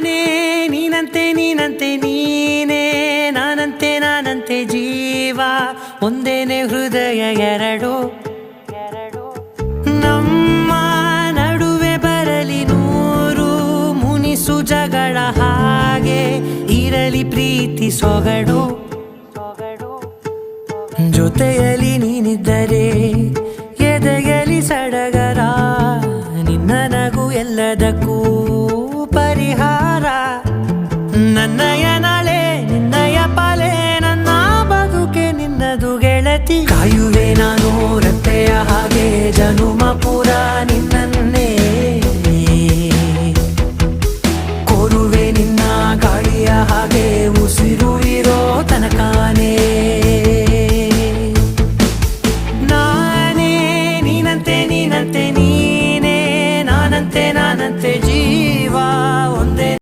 ನಾನೇ ನೀನಂತೆ ನೀನಂತೆ ನೀನೇ ನಾನಂತೆ ಜೀವ ಒಂದೇನೆ ಹೃದಯ ಎರಡು ನಮ್ಮ ನಡುವೆ ಬರಲಿ ನೂರು ಮುನಿಸು ಜಗಳ ಹಾಗೆ ಇರಲಿ ಪ್ರೀತಿ ಸೊಗಡು ಜೊತೆಯಲ್ಲಿ ನೀನಿದ್ದರೆ ಎದೆಯಲಿ ಸಡಗರ ನಿನ್ನ ನಗು ಎಲ್ಲದಕ್ಕೂ ಪರಿಹಾರ